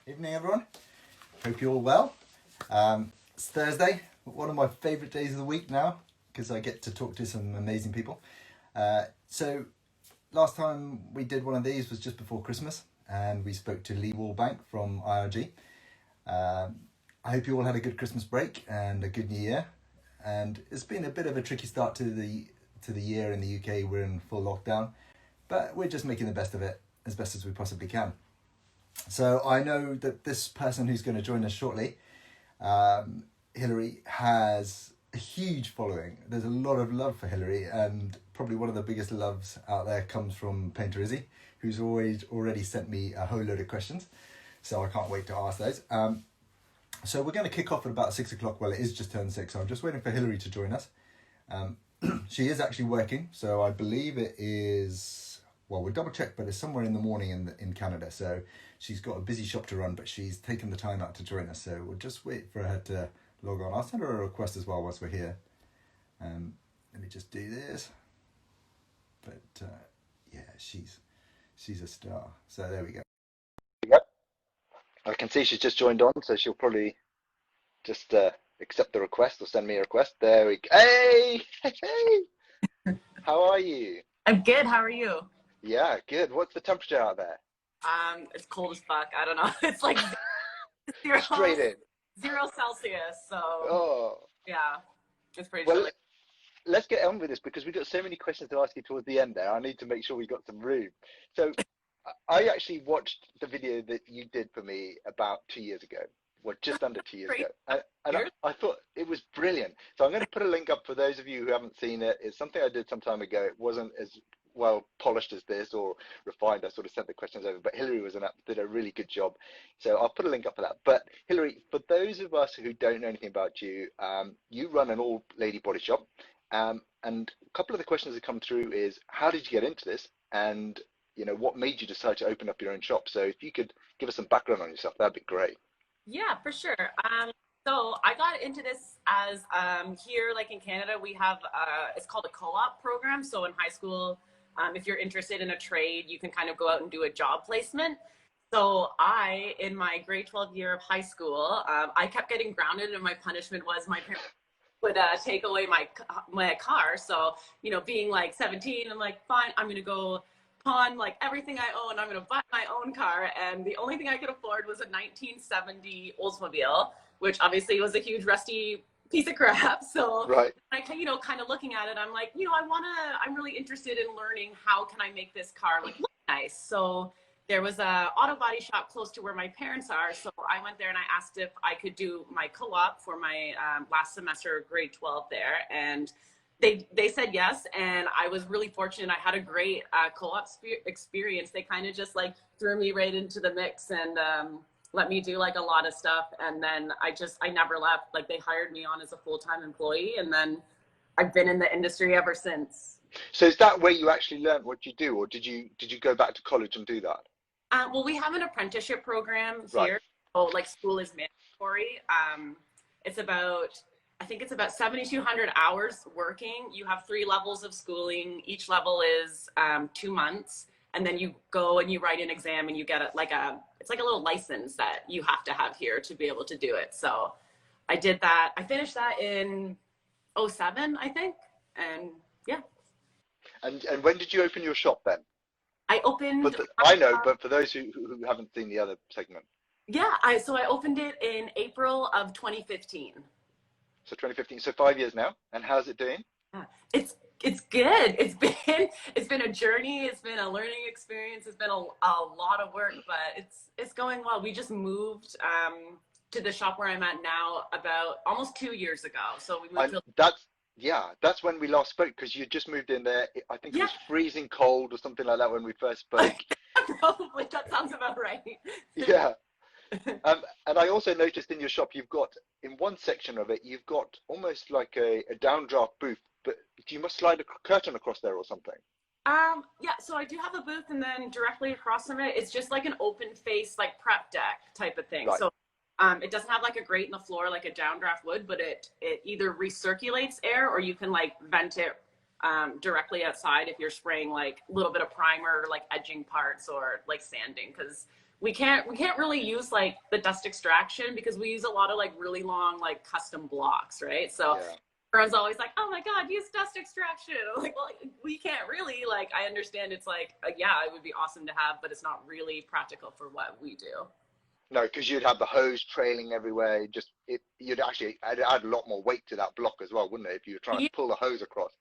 Evening, everyone. Hope you're all well. It's Thursday, one of my favourite days of the week now because I get to talk to some amazing people. So last time we did one of these was just before Christmas, and we spoke to Lee Wallbank from IRG. I hope you all had a good Christmas break and a good New Year. And it's been a bit of a tricky start to the year in the UK. We're in full lockdown, but we're just making the best of it as best as we possibly can. So I know that this person who's going to join us shortly, Hilary, has a huge following. There's a lot of love for Hilary, and probably one of the biggest loves out there comes from Painter Izzy, who's already sent me a whole load of questions. So I can't wait to ask those. So we're going to kick off at about 6 o'clock. Well, it is just turned 6, so I'm just waiting for Hilary to join us. She is actually working, so I believe it is, well, we'll double check, but it's somewhere in the morning in Canada. So she's got a busy shop to run, but she's taken the time out to join us. So we'll just wait for her to log on. I'll send her a request as well once we're here. Let me just do this. But yeah, she's a star. So there we go. Yep. I can see she's just joined on, so she'll probably just accept the request or send me a request. There we go. Hey! Hey! How are you? I'm good. How are you? Yeah, good. What's the temperature out there? It's cold as fuck. I don't know. It's like zero, Straight in. 0 Celsius. So Oh. yeah, it's pretty Well, chilly. let's get on with this because we've got so many questions to ask you towards the end there. I need to make sure we got some room. So I actually watched the video that you did for me about 2 years ago. Well, just under 2 years ago. And I thought it was brilliant. So I'm going to put a link up for those of you who haven't seen it. It's something I did some time ago. It wasn't as well polished as this or refined. I sort of sent the questions over, but Hilary did a really good job. So I'll put a link up for that. But Hilary, for those of us who don't know anything about you, you run an all-lady body shop. And a couple of the questions that come through is, how did you get into this? And, you know, what made you decide to open up your own shop? So if you could give us some background on yourself, that'd be great. Yeah, for sure. So I got into this as here, like in Canada, we have it's called a co-op program. So in high school, if you're interested in a trade, you can kind of go out and do a job placement. So in my grade 12 year of high school, I kept getting grounded, and my punishment was my parents would take away my car. So, you know, being like 17, I'm like, fine, I'm gonna go pawn like everything I own. I'm gonna buy my own car, and the only thing I could afford was a 1970 Oldsmobile, which obviously was a huge rusty piece of crap. So right. you know, kind of looking at it, I'm like, you know, I'm really interested in learning how can I make this car like look nice. So there was a auto body shop close to where my parents are. So I went there and I asked if I could do my co-op for my last semester of grade 12 there. And they said yes. And I was really fortunate. I had a great co-op experience. They kind of just like threw me right into the mix and let me do like a lot of stuff. And then I never left. Like they hired me on as a full-time employee. And then I've been in the industry ever since. So is that where you actually learned what you do, or did you go back to college and do that? Well, we have an apprenticeship program here. Right. So like school is mandatory. I think it's about 7,200 hours working. You have 3 levels of schooling. Each level is 2 months. And then you go and you write an exam and you get it's like a little license that you have to have here to be able to do it. So I did that. I finished that in 2007, I think. And yeah. And when did you open your shop then? I opened. I know, but for those who haven't seen the other segment. Yeah, I opened it in April of 2015. So 2015, so 5 years now. And how's it doing? It's good. It's been a journey. It's been a learning experience. It's been a lot of work, but it's going well. We just moved to the shop where I'm at now about almost 2 years ago. So we moved. That's when we last spoke, because you just moved in there. I think it was freezing cold or something like that when we first spoke. Probably, that sounds about right. Yeah. And I also noticed in your shop, you've got, in one section of it, you've got almost like a downdraft booth, but you must slide a curtain across there or something. Yeah, so I do have a booth, and then directly across from it, it's just like an open face, like prep deck type of thing. Right. So it doesn't have like a grate in the floor like a downdraft would, but it either recirculates air or you can like vent it directly outside if you're spraying like a little bit of primer, like edging parts or like sanding, because we can't really use like the dust extraction because we use a lot of like really long like custom blocks, right? So Yeah. everyone's always like, oh my god, use dust extraction. I'm like, well, we can't really. Like, I understand it's like yeah, it would be awesome to have, but it's not really practical for what we do. No, because you'd have the hose trailing everywhere. You'd actually add a lot more weight to that block as well, wouldn't it? If you were trying to pull the hose across.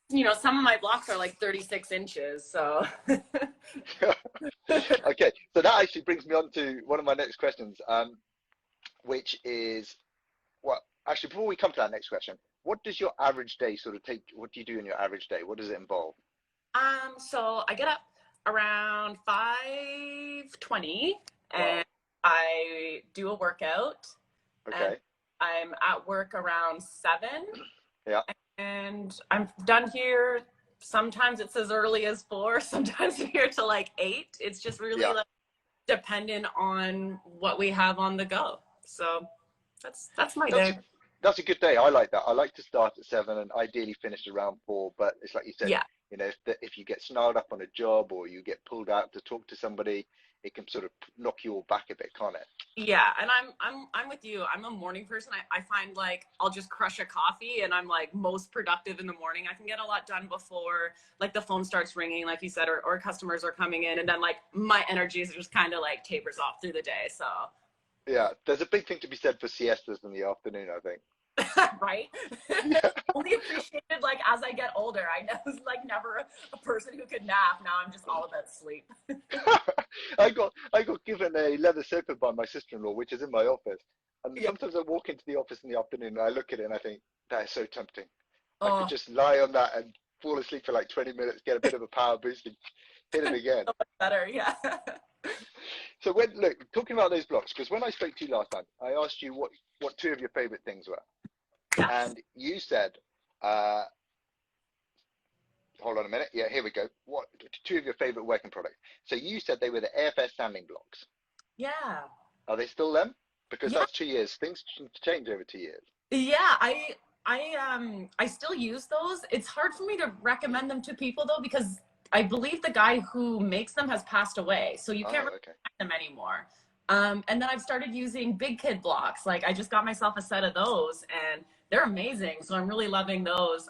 You know, some of my blocks are like 36 inches, so. Okay, so that actually brings me on to one of my next questions, which is, well, actually, before we come to that next question, what does your average day sort of take? What do you do in your average day? What does it involve? So I get up around 5:20 Wow. and I do a workout. Okay. And I'm at work around 7. Yeah. And I'm done here. Sometimes it's as early as 4. Sometimes I'm here till like 8. It's just really like dependent on what we have on the go. So that's my day. That's a good day. I like that. I like to start at 7 and ideally finish around 4. But it's like you said, you know, if you get snarled up on a job or you get pulled out to talk to somebody, it can sort of knock you all back a bit, can't it? Yeah, and I'm with you. I'm a morning person. I find like I'll just crush a coffee and I'm like most productive in the morning. I can get a lot done before like the phone starts ringing, like you said, or customers are coming in, and then like my energy is just kind of like tapers off through the day. So yeah, there's a big thing to be said for siestas in the afternoon, I think. Right? Yeah. Only appreciated like as I get older. I was like never a person who could nap. Now I'm just all about sleep. I got given a leather sofa by my sister-in-law, which is in my office. And sometimes I walk into the office in the afternoon and I look at it and I think, that is so tempting. I could just lie on that and fall asleep for like 20 minutes, get a bit of a power boost and hit it again. So much better, yeah. So talking about those blocks, because when I spoke to you last time, I asked you what 2 of your favorite things were. Yes. And you said, hold on a minute. Yeah, here we go. What 2 of your favorite working products? So you said they were the AFS sanding blocks. Yeah. Are they still them? Because that's 2 years. Things change over 2 years. Yeah, I still use those. It's hard for me to recommend them to people though, because I believe the guy who makes them has passed away, so you can't really find them anymore. And then I've started using big kid blocks. Like I just got myself a set of those and they're amazing. So I'm really loving those.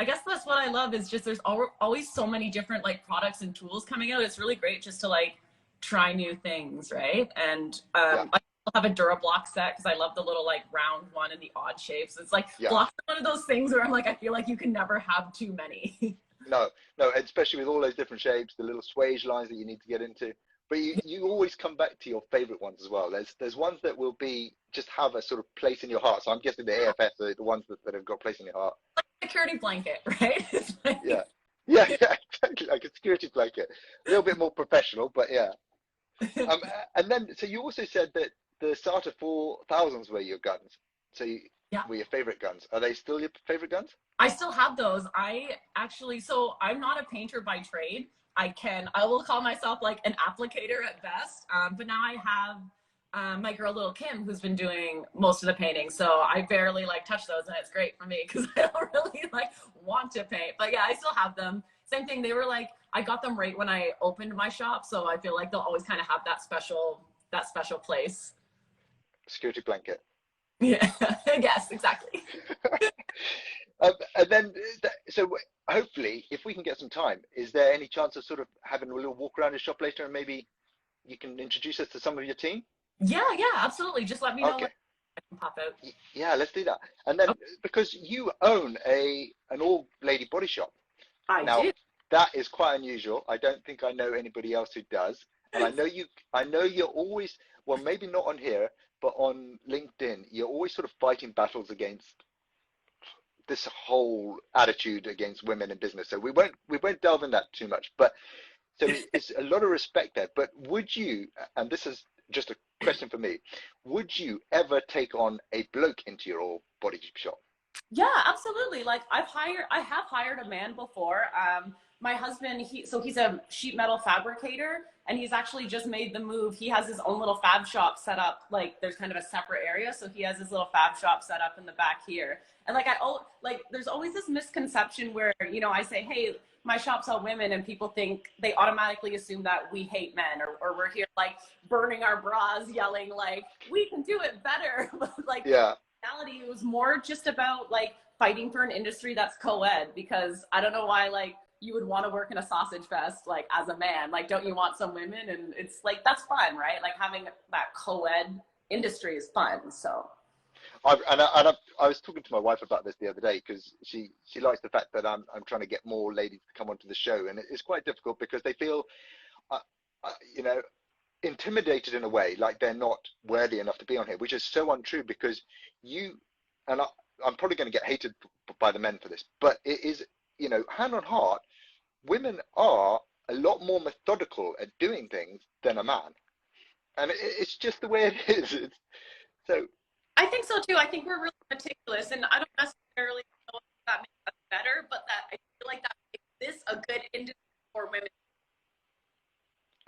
I guess that's what I love is just there's always so many different like products and tools coming out. It's really great just to like try new things, right? And I have a DuraBlock set because I love the little like round one and the odd shapes. It's like blocks are one of those things where I'm like, I feel like you can never have too many. No, especially with all those different shapes, the little swage lines that you need to get into. But you always come back to your favorite ones as well. There's ones that will just have a sort of place in your heart. So I'm guessing the AFS are the ones that have got place in your heart. Like a security blanket, right? Like... Yeah, exactly, like a security blanket. A little bit more professional, but yeah. And then, so you also said that the Starter 4000s were your guns. So were your favorite guns. Are they still your favorite guns? I still have those. So I'm not a painter by trade. I will call myself like an applicator at best. But now I have my girl, little Kim, who's been doing most of the painting. So I barely like touch those and it's great for me because I don't really like want to paint. But yeah, I still have them. Same thing. They were like, I got them right when I opened my shop. So I feel like they'll always kind of have that special place. Security blanket. Yeah, yes, exactly. And then, so hopefully, if we can get some time, is there any chance of sort of having a little walk around the shop later and maybe you can introduce us to some of your team? Yeah, absolutely. Just let me know when I can pop out. Yeah, let's do that. And then, because you own an all-lady body shop. I do. That is quite unusual. I don't think I know anybody else who does. And I know you're always, well, maybe not on here, but on LinkedIn, you're always sort of fighting battles against this whole attitude against women in business. So we won't delve in that too much, but so it's a lot of respect there. But would you, and this is just a question for me, would you ever take on a bloke into your all body shop? Yeah, absolutely. Like I have hired a man before. my husband, he's a sheet metal fabricator, and he's actually just made the move. He has his own little fab shop set up. Like there's kind of a separate area, so he has his little fab shop set up in the back here. And there's always this misconception where, you know, I say, hey, my shop's all women, and people think, they automatically assume that we hate men, or we're here like burning our bras, yelling like we can do it better. Like, Yeah. in reality, it was more just about like fighting for an industry that's co-ed, because I don't know why like you would want to work in a sausage fest like as a man. Like, don't you want some women? And it's like, that's fun, right? Like having that co-ed industry is fun. So I was talking to my wife about this the other day, because she likes the fact that I'm trying to get more ladies to come onto the show, and it's quite difficult because they feel you know, intimidated in a way, like they're not worthy enough to be on here, which is so untrue, because I'm probably going to get hated by the men for this, but it is, you know, hand on heart, women are a lot more methodical at doing things than a man, and it's just the way it is. So I think so too. I think we're really meticulous, and I don't necessarily know if that makes us better, but that I feel like that makes this a good industry for women.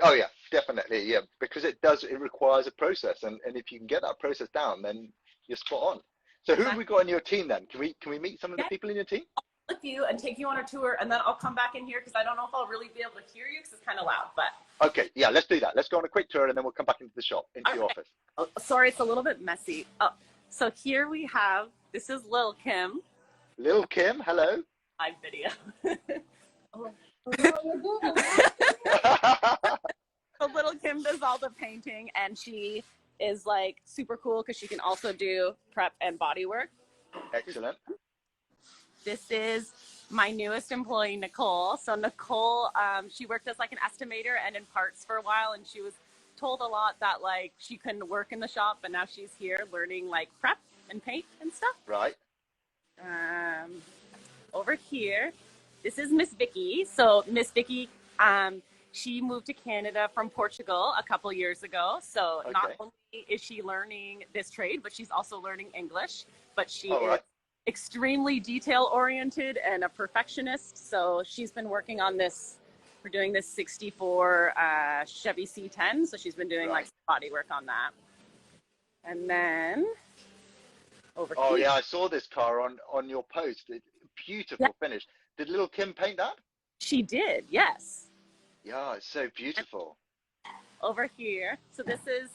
oh yeah, definitely, yeah, because it requires a process, and if you can get that process down, then you're spot on. So who have we got on your team then? Can we meet some of the people in your team? With you and take you on a tour, and then I'll come back in here because I don't know if I'll really be able to hear you because it's kind of loud. But Okay, yeah, let's do that. Let's go on a quick tour, and then we'll come back into the shop, into your office. oh, sorry, it's a little bit messy. Oh, so here we have, this is Lil Kim. Lil Kim, hello. Live video. So Little Kim does all the painting, and she is like super cool because she can also do prep and body work. Excellent. This is my newest employee, Nicole. So Nicole, she worked as like an estimator and in parts for a while, and she was told a lot that like she couldn't work in the shop, but now she's here learning like prep and paint and stuff. Right. Over here, this is Miss Vicki. So Miss Vicki, she moved to Canada from Portugal a couple years ago. So not only is she learning this trade, but she's also learning English. But she is extremely detail oriented and a perfectionist. So she's been working on this. We're doing this 64 Chevy C10. So she's been doing like body work on that. And then over here. Oh yeah, I saw this car on your post. Beautiful finish. Did Little Kim paint that? She did, yes. Yeah, it's so beautiful. Over here, so this is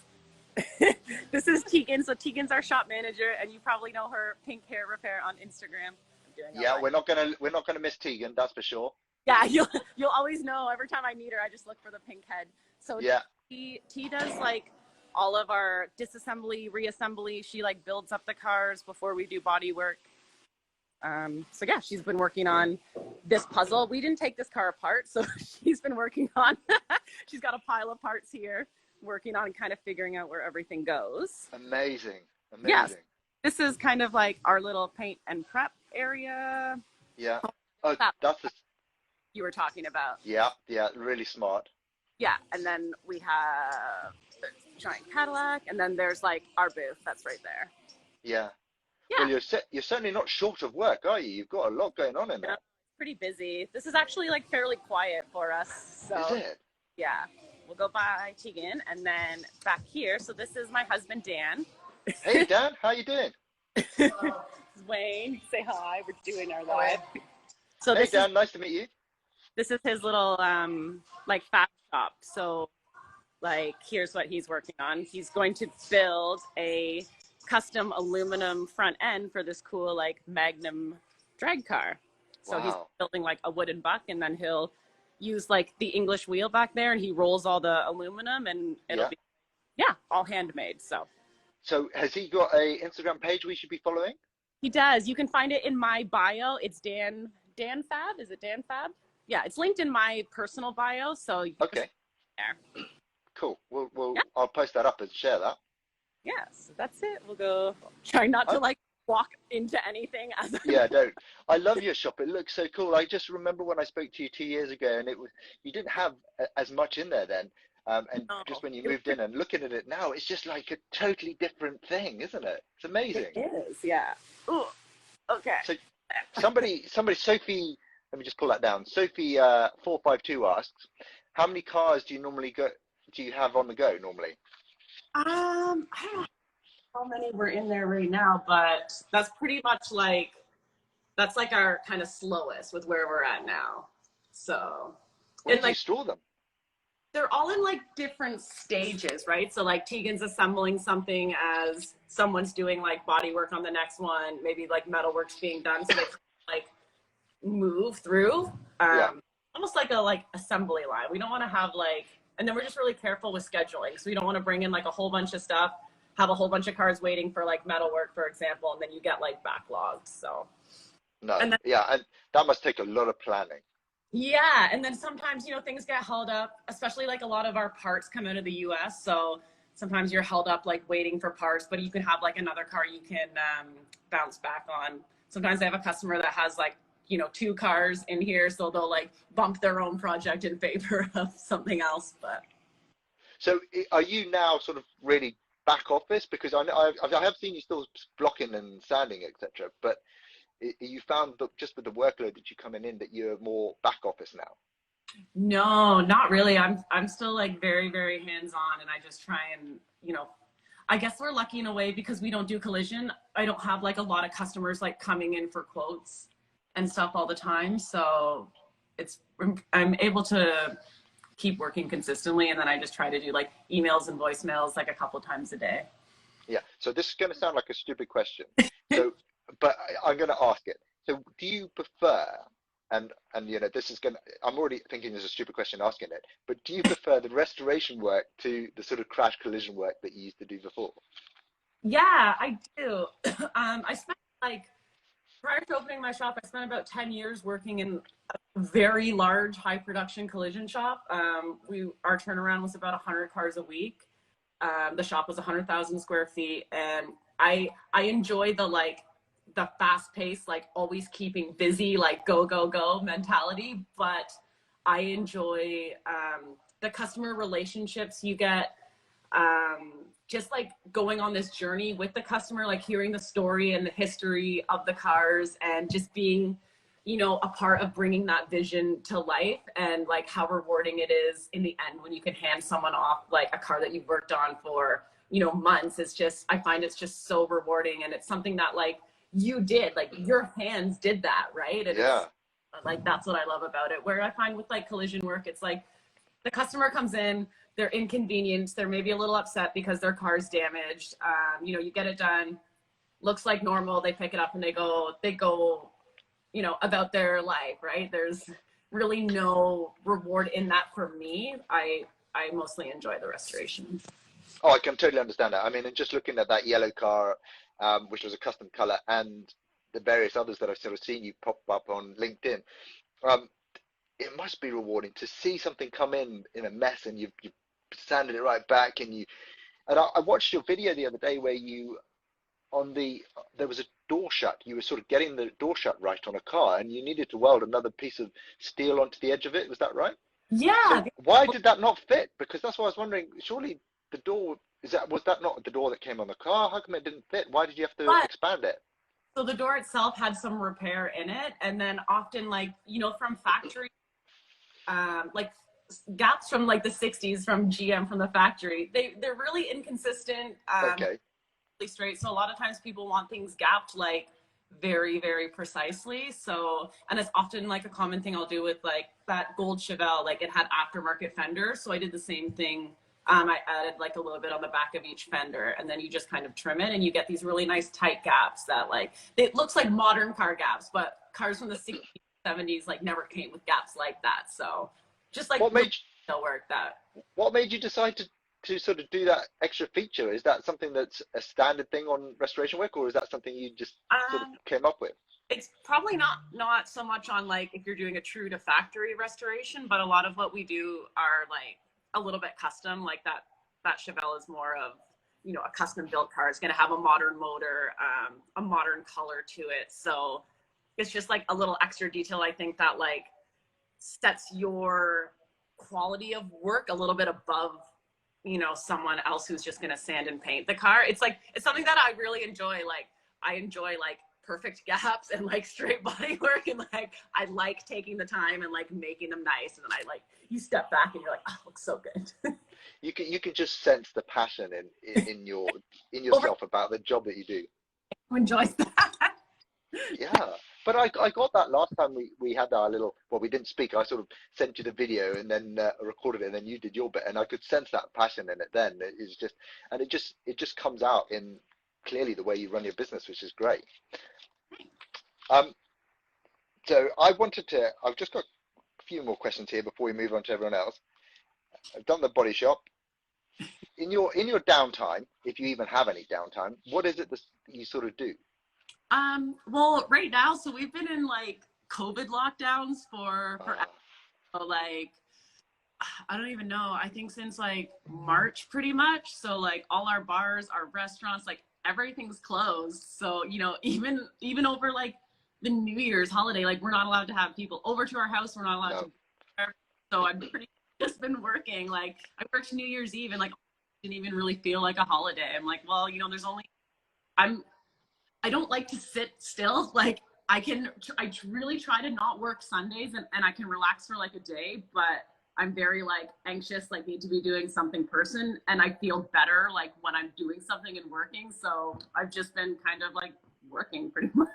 this is Tegan. So Tegan's our shop manager, and you probably know her, Pink Hair Repair on Instagram. Yeah, we're not gonna miss Tegan, that's for sure. Yeah, you'll always know. Every time I meet her, I just look for the pink head. So yeah, T does like all of our disassembly, reassembly. She like builds up the cars before we do body work. So yeah, she's been working on this puzzle. We didn't take this car apart, so she's been working on, she's got a pile of parts here, working on kind of figuring out where everything goes. Amazing. Yes, this is kind of like our little paint and prep area. Yeah. Oh, that's the... you were talking about. Yeah, really smart. Yeah, and then we have the giant Cadillac, and then there's like our booth that's right there. Yeah. Yeah. Well, you're certainly not short of work, are you? You've got a lot going on in there. Pretty busy. This is actually like fairly quiet for us. So, is it? Yeah. We'll go by Tegan, and then back here. So this is my husband, Dan. Hey, Dan. How you doing? This is Wayne. Say hi. We're doing our live. So hey, Dan. Nice to meet you. This is his little like fab shop. So like here's what he's working on. He's going to build a custom aluminum front end for this cool like Magnum drag car. So he's building like a wooden buck, and then he'll use like the English wheel back there, and he rolls all the aluminum, and it'll be all handmade. So has he got a Instagram page we should be following? He does. You can find it in my bio. It's Dan Fab. Is it Dan Fab? Yeah, it's linked in my personal bio. So you can there. Cool. I'll post that up and share that. Yeah, so that's it. We'll go try not to like walk into anything. Yeah, don't. I love your shop. It looks so cool. I just remember when I spoke to you 2 years ago, and you didn't have as much in there then. Just when you moved in and looking at it now, it's just like a totally different thing, isn't it? It's amazing. It is, yeah. Ooh, okay. So somebody, Sophie let me just pull that down. Sophie 452 asks, how many cars do you have on the go normally? I don't know how many we're in there right now, but that's pretty much like, that's like our kind of slowest with where we're at now. So, Where and do you like, store them? they're all in like different stages, right? So like Tegan's assembling something as someone's doing like body work on the next one, maybe like metal work's being done. So they like move through, Yeah. almost like a assembly line. We don't want to have like, and then we're just really careful with scheduling. So we don't want to bring in like a whole bunch of stuff, have a whole bunch of cars waiting for like metal work, for example, and then you get like backlogged. So No. and then, Yeah, and that must take a lot of planning. yeah, and then sometimes, you know, things get held up, especially like a lot of our parts come out of the US. So sometimes you're held up like waiting for parts, but you can have like another car you can bounce back on. Sometimes I have a customer that has like, you know, 2 cars in here, so they'll like bump their own project in favor of something else. But So are you now sort of really back office? Because I have seen you still blocking and sanding, etc. But you found that just with the workload that you're coming in, that you're more back office now? no, not really. I'm still like very, very hands-on, and I just try and, you know, I guess we're lucky in a way because we don't do collision. I don't have like a lot of customers like coming in for quotes and stuff all the time. So I'm able to keep working consistently, and then I just try to do like emails and voicemails like a couple times a day. Yeah. So this is going to sound like a stupid question. So, but I'm going to ask it. So do you prefer, and you know, this is going to, I'm already thinking there's a stupid question asking it, but do you prefer the restoration work to the sort of crash collision work that you used to do before? Yeah, I do. I spent like, prior to opening my shop, I spent about 10 years working in a very large high production collision shop. Our turnaround was about 100 cars a week. The shop was 100,000 square feet, and I enjoy the fast paced, like always keeping busy, like go, go, go mentality. But I enjoy the customer relationships you get, just like going on this journey with the customer, like hearing the story and the history of the cars, and just being, you know, a part of bringing that vision to life, and like how rewarding it is in the end when you can hand someone off like a car that you've worked on for, you know, months. It's just, I find it's just so rewarding, and it's something that like you did, like your hands did that, right? And Yeah. it's like, that's what I love about it. Where I find with like collision work, it's like the customer comes in, they're inconvenienced, they're maybe a little upset because their car's damaged. You know, you get it done, looks like normal, they pick it up and they go, you know, about their life, right? There's really no reward in that for me. I mostly enjoy the restoration. Oh, I can totally understand that. I mean, and just looking at that yellow car, which was a custom color, and the various others that I've sort of seen you pop up on LinkedIn, it must be rewarding to see something come in a mess, and you've sanded it right back. And I watched your video the other day where there was a door shut. You were sort of getting the door shut right on a car, and you needed to weld another piece of steel onto the edge of it. Was that right? Yeah. So why did that not fit? Because that's what I was wondering. Surely the door, was that not the door that came on the car? How come it didn't fit? Why did you have to expand it? So the door itself had some repair in it, and then often, like, you know, from factory, like gaps from like the 60s from GM from the factory, they're really inconsistent. Okay. Straight. So a lot of times people want things gapped like very, very precisely. So, and it's often like a common thing I'll do with like that gold Chevelle, like it had aftermarket fenders. So I did the same thing. I added like a little bit on the back of each fender, and then you just kind of trim it, and you get these really nice tight gaps that like, it looks like modern car gaps, but cars from the 60s, 70s like never came with gaps like that. So just like What made you decide to sort of do that extra feature? Is that something that's a standard thing on restoration work, or is that something you just sort of came up with? It's probably not so much on like if you're doing a true to factory restoration, but a lot of what we do are like a little bit custom. Like that Chevelle is more of, you know, a custom built car. It's going to have a modern motor, a modern color to it. So it's just like a little extra detail, I think, that like sets your quality of work a little bit above, you know, someone else who's just going to sand and paint the car. It's like, it's something that I really enjoy. Like I enjoy like perfect gaps and like straight body work, and like I like taking the time and like making them nice, and then I like you step back and you're like, oh, it looks so good. You can just sense the passion in Over yourself about the job that you do. who enjoys that. Yeah, but I got that last time we had our little, well, we didn't speak. I sort of sent you the video and then recorded it, and then you did your bit, and I could sense that passion in it. Then it's just, and it just comes out in clearly the way you run your business, which is great. So I've just got a few more questions here before we move on to everyone else. I've done the body shop. In your downtime, if you even have any downtime, what is it that you sort of do? Well, right now, so we've been in like COVID lockdowns for like, I don't even know. I think since like March pretty much. So like all our bars, our restaurants, like everything's closed. So, you know, even over like the New Year's holiday, like we're not allowed to have people over to our house. We're not allowed to. So I've just been working. Like I worked New Year's Eve and like didn't even really feel like a holiday. I'm like, well, you know, I don't like to sit still. Like I really try to not work Sundays and I can relax for like a day, but I'm very like anxious, like need to be doing something and I feel better like when I'm doing something and working. So I've just been kind of like working pretty much.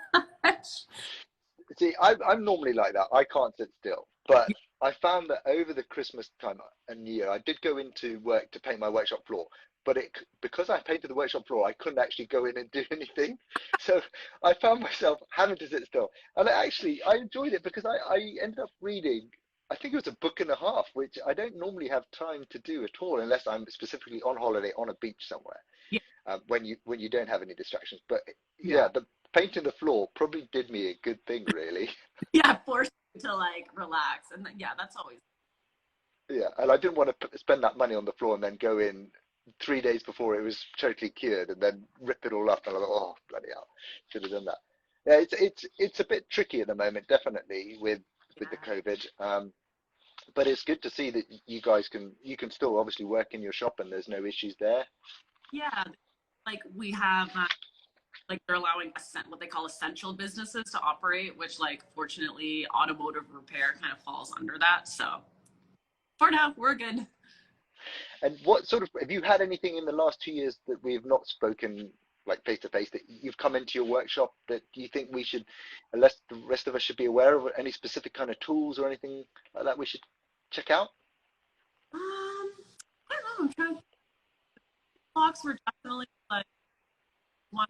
See, I'm normally like that. I can't sit still, but I found that over the Christmas time and New Year, I did go into work to paint my workshop floor, but because I painted the workshop floor, I couldn't actually go in and do anything. So I found myself having to sit still, and I enjoyed it because I ended up reading, I think it was a book and a half, which I don't normally have time to do at all unless I'm specifically on holiday on a beach somewhere. Yeah. When you don't have any distractions. But yeah, the painting the floor probably did me a good thing, really. Yeah, forced me to like relax, and yeah, that's always. Yeah, and I didn't want to spend that money on the floor and then go in 3 days before it was totally cured and then rip it all up. And I thought, oh bloody hell, should have done that. Yeah, it's a bit tricky at the moment, definitely with the COVID. But it's good to see that you guys you can still obviously work in your shop and there's no issues there. Yeah, like we have like they're allowing what they call essential businesses to operate, which like fortunately automotive repair kind of falls under that. So for now, we're good. And what sort of, have you had anything in the last 2 years that we have not spoken like face to face that you've come into your workshop that you think we should, unless the rest of us should be aware of, any specific kind of tools or anything like that we should check out? I don't know. I'm trying. Blocks were definitely like one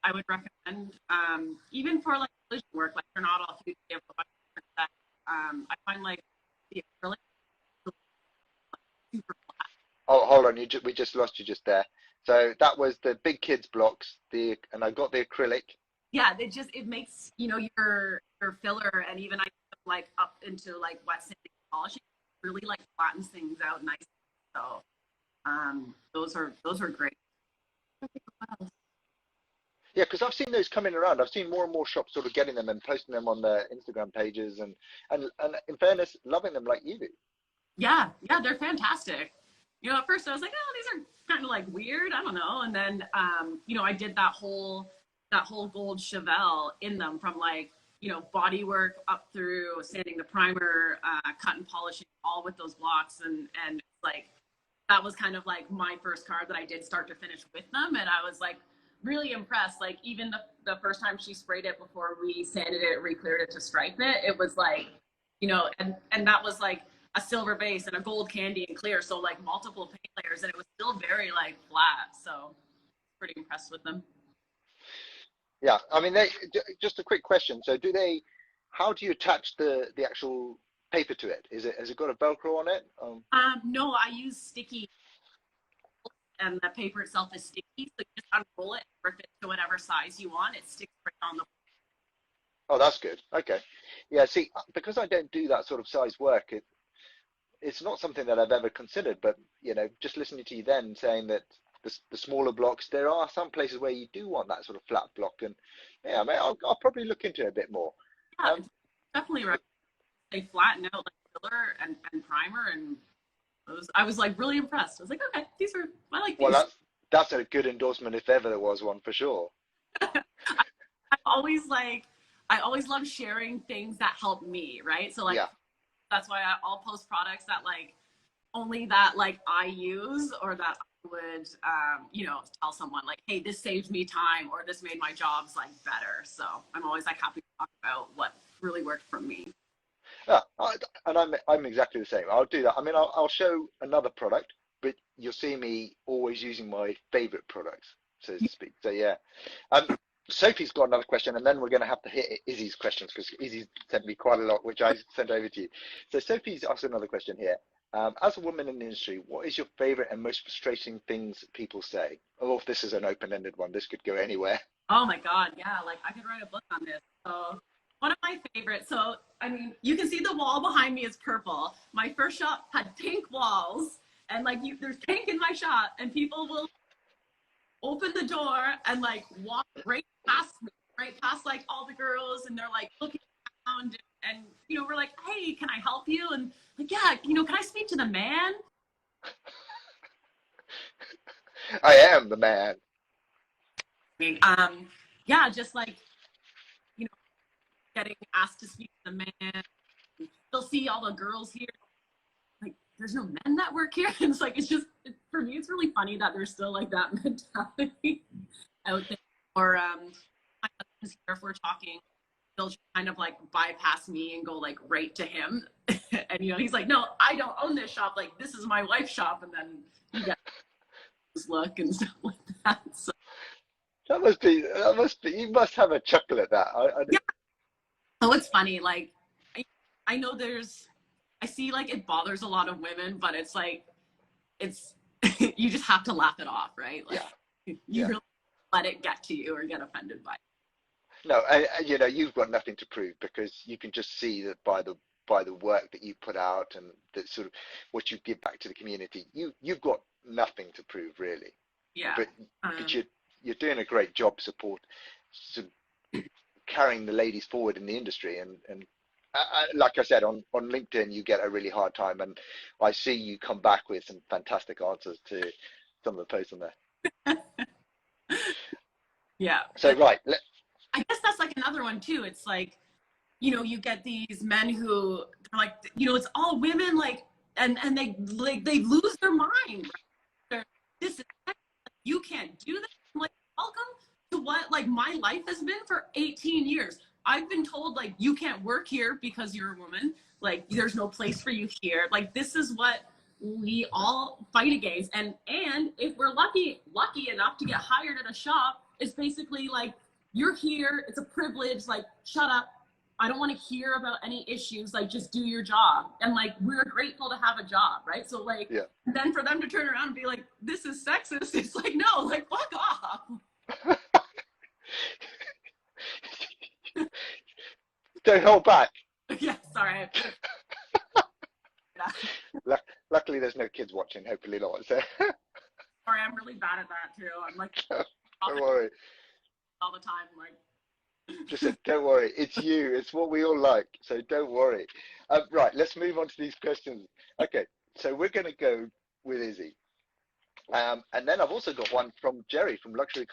I would recommend. Even for like collision work, like they're not all huge. They have a bunch of different sets. I find like the acrylic super flat. Oh, hold on, we just lost you just there. So that was the big kids blocks, and I got the acrylic. Yeah, it makes, you know, your filler and even I like up into like wet sanding polishing really like flattens things out nicely. So those are great. Yeah, because I've seen those coming around. I've seen more and more shops sort of getting them and posting them on their Instagram pages, and in fairness, loving them like you do. Yeah, they're fantastic. You know, at first I was like, oh, these are kind of like weird. I don't know. And then, you know, I did that whole gold Chevelle in them from like, you know, body work up through sanding the primer, cut and polishing all with those blocks. And like, that was kind of like my first car that I did start to finish with them. And I was like really impressed. Like even the first time she sprayed it before we sanded it, re-cleared it to stripe it, it was like, you know, and that was like a silver base and a gold candy and clear. So like multiple paint layers, and it was still very like flat. So pretty impressed with them. Yeah, I mean, just a quick question. So how do you attach the actual paper to it? Has it got a Velcro on it? No, I use sticky, and the paper itself is sticky. So you just unroll it and rip it to whatever size you want. It sticks right on the. Oh, that's good. Okay. Yeah, see, because I don't do that sort of size work, it's not something that I've ever considered, but you know, just listening to you then saying that the smaller blocks, there are some places where you do want that sort of flat block, and yeah, I mean, I'll probably look into it a bit more. Yeah, definitely right. They flatten out like filler and primer, and I was like really impressed. I was like, okay, I like these. Well, that's a good endorsement if ever there was one, for sure. I've always like, I always love sharing things that help me, right? So like, Yeah. that's why I'll post products that like only that like I use, or that I would, you know, tell someone like, hey, this saved me time, or this made my jobs like better. So I'm always like happy to talk about what really worked for me. Yeah, and I'm exactly the same. I'll do that. I mean, I'll show another product, but you'll see me always using my favorite products, so to speak. So yeah. Sophie's got another question, and then we're going to have to hit Izzy's questions because Izzy sent me quite a lot, which I sent over to you. So Sophie's asked another question here. As a woman in the industry, what is your favorite and most frustrating things people say? Oh, if this is an open-ended one, this could go anywhere. Oh my God, yeah, like I could write a book on this. So one of my favorites, so I mean, you can see the wall behind me is purple. My first shop had pink walls, and like there's pink in my shop, and people will open the door and like walk right past me, right past like all the girls, and they're like looking around, and you know, we're like, hey, can I help you? And like, yeah, you know, can I speak to the man? I am the man. Yeah, just like, you know, getting asked to speak to the man. You'll see all the girls here, like, there's no men that work here. And it's like, it's just, for me, it's really funny that there's still like that mentality out there. Or my husband's here, if we're talking, they'll just kind of like bypass me and go like right to him. And you know, he's like, no, I don't own this shop. Like, this is my wife's shop. And then you get this look and stuff like that. So You must have a chuckle at that. yeah. So it's funny, like, I know I see like it bothers a lot of women, but it's like, it's, you just have to laugh it off, right? Like, yeah. you really let it get to you or get offended by it. No, you know, you've got nothing to prove because you can just see that by the work that you put out and the sort of what you give back to the community, you've got nothing to prove really. Yeah. But you're doing a great job carrying the ladies forward in the industry, and like I said, on LinkedIn you get a really hard time, and I see you come back with some fantastic answers to some of the posts on there. Yeah. So right, I guess that's like another one too. It's like, you know, you get these men who are like, you know, it's all women, like, and they lose their mind. Right? This is, you can't do this. I'm like, welcome to what like my life has been for 18 years. I've been told like you can't work here because you're a woman. Like, there's no place for you here. Like, this is what we all fight against. And if we're lucky enough to get hired at a shop, it's basically like, you're here, it's a privilege, like, shut up. I don't want to hear about any issues, like, just do your job. And like, we're grateful to have a job, right? So like, yeah. then for them to turn around and be like, this is sexist, it's like, no, like, fuck off. Don't hold back. Yeah, sorry. Luckily there's no kids watching, hopefully not. So Sorry, I'm really bad at that too. I'm like, don't worry. all the time, like, Just said, don't worry, it's you, it's what we all like, so don't worry. Right, let's move on to these questions. Okay, so we're going to go with Izzy. And then I've also got one from Jerry from Luxury,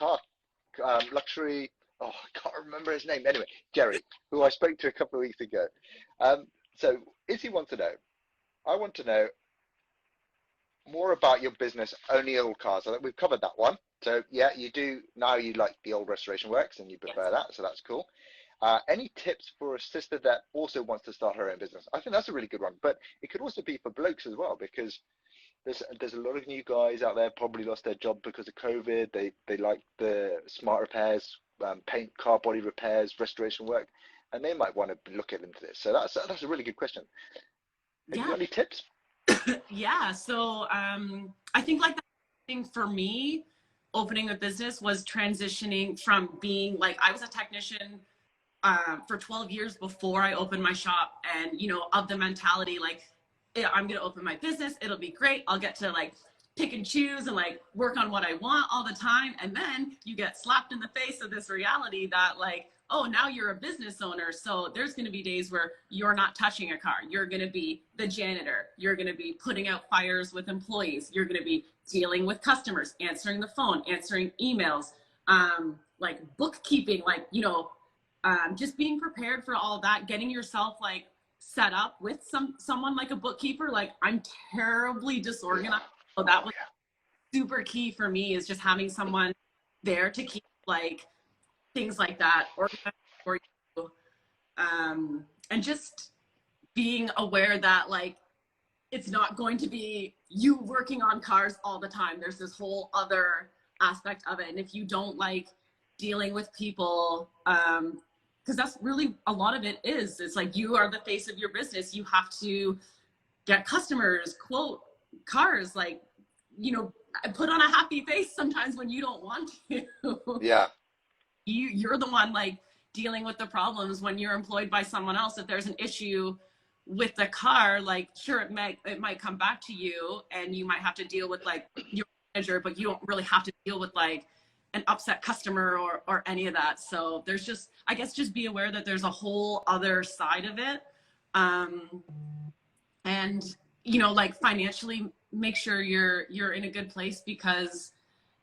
oh, I can't remember his name. Anyway, Jerry, who I spoke to a couple of weeks ago. So Izzy wants to know, I want to know more about your business, Only Old Cars. I think we've covered that one. So yeah, you do, now you like the old restoration works and you prefer that, so that's cool. Any tips for a sister that also wants to start her own business? I think that's a really good one, but it could also be for blokes as well, because there's a lot of new guys out there probably lost their job because of COVID. They like the smart repairs, paint, car body repairs, restoration work, and they might want to look into this. So that's a really good question. Have you got any tips? Yeah, so I think like the thing for me opening a business was transitioning from being like, I was a technician for 12 years before I opened my shop, and you know, of the mentality like, yeah, I'm gonna open my business, it'll be great, I'll get to like pick and choose and like work on what I want all the time. And then you get slapped in the face of this reality that like, oh, now you're a business owner, so there's going to be days where you're not touching a car, you're going to be the janitor, you're going to be putting out fires with employees, you're going to be dealing with customers, answering the phone, answering emails, like bookkeeping, like, you know, just being prepared for all that, getting yourself like set up with someone like a bookkeeper. Like I'm terribly disorganized. Yeah. So that was super key for me, is just having someone there to keep like things like that organized for you. And just being aware that like it's not going to be you working on cars all the time. There's this whole other aspect of it. And if you don't like dealing with people, because that's really a lot of it is, it's like you are the face of your business. You have to get customers, quote cars, like, you know, put on a happy face sometimes when you don't want to. Yeah. You're the one like dealing with the problems when you're employed by someone else. If there's an issue with the car, like sure, it might come back to you and you might have to deal with like your manager, but you don't really have to deal with like an upset customer or any of that. So there's just, I guess, just be aware that there's a whole other side of it. And you know, like financially make sure you're in a good place, because